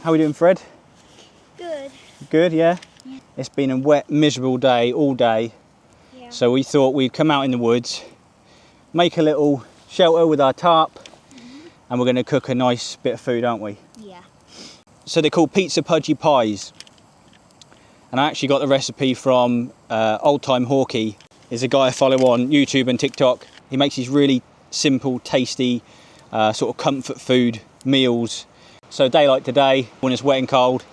How are we doing, Fred? Good. Good, yeah? Yeah. It's been a wet, miserable day, all day. Yeah. So we thought we'd come out in the woods, make a little shelter with our tarp, and we're going to cook a nice bit of food, aren't we? Yeah. So they're called pizza pudgy pies. And I actually got the recipe from Old Time Hawkey. He's a guy I follow on YouTube and TikTok. He makes these really simple, tasty, sort of comfort food meals. So a day like today, when it's wet and cold,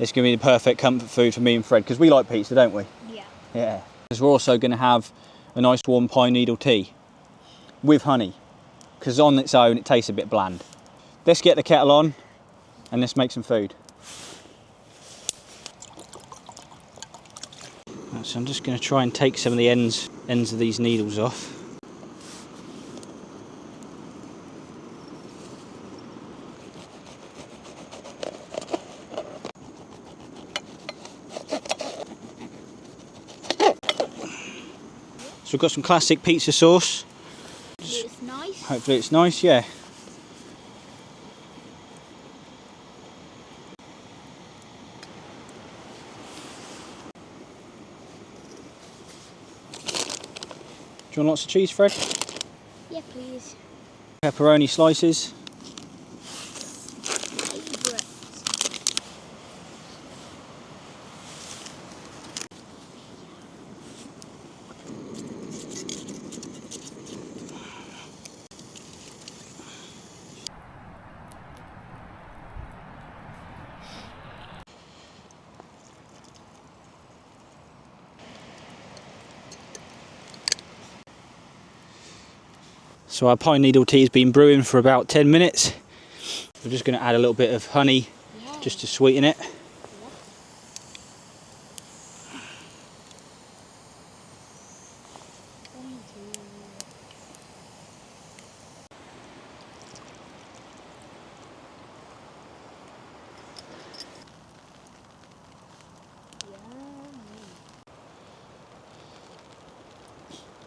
it's going to be the perfect comfort food for me and Fred, because we like pizza, don't we? Yeah. Yeah. Because we're also going to have a nice warm pine needle tea with honey, because on its own it tastes a bit bland. Let's get the kettle on and let's make some food. So I'm just going to try and take some of the ends of these needles off. So we've got some classic pizza sauce. It's nice. Hopefully it's nice, yeah. Do you want lots of cheese, Fred? Yeah, please. Pepperoni slices. Favourite. So our pine needle tea has been brewing for about 10 minutes. We're just going to add a little bit of honey just to sweeten it.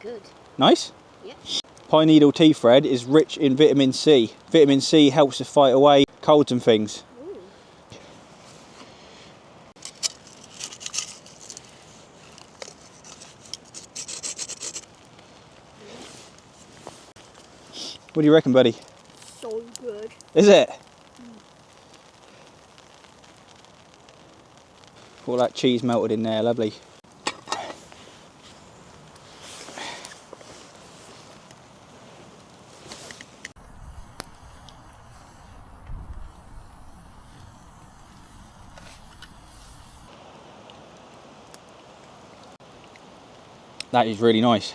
Good. Nice? Yeah. Pine needle tea, Fred, is rich in vitamin C. Vitamin C helps to fight away colds and things. Ooh. What do you reckon, buddy? So good. Is it? All that cheese melted in there, lovely. That is really nice.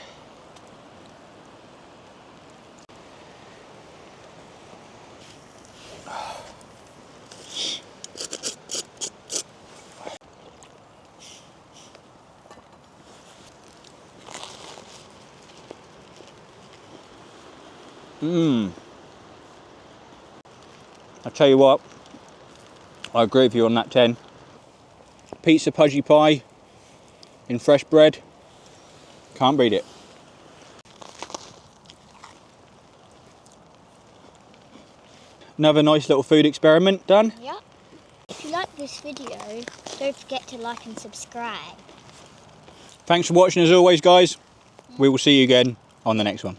I tell you what, I agree with you on that 10. Pizza pudgy pie in fresh bread, can't beat it. Another nice little food experiment done. Yeah. you like this video, don't forget to like and subscribe. Thanks for watching as always, guys. We will see you again on the next one.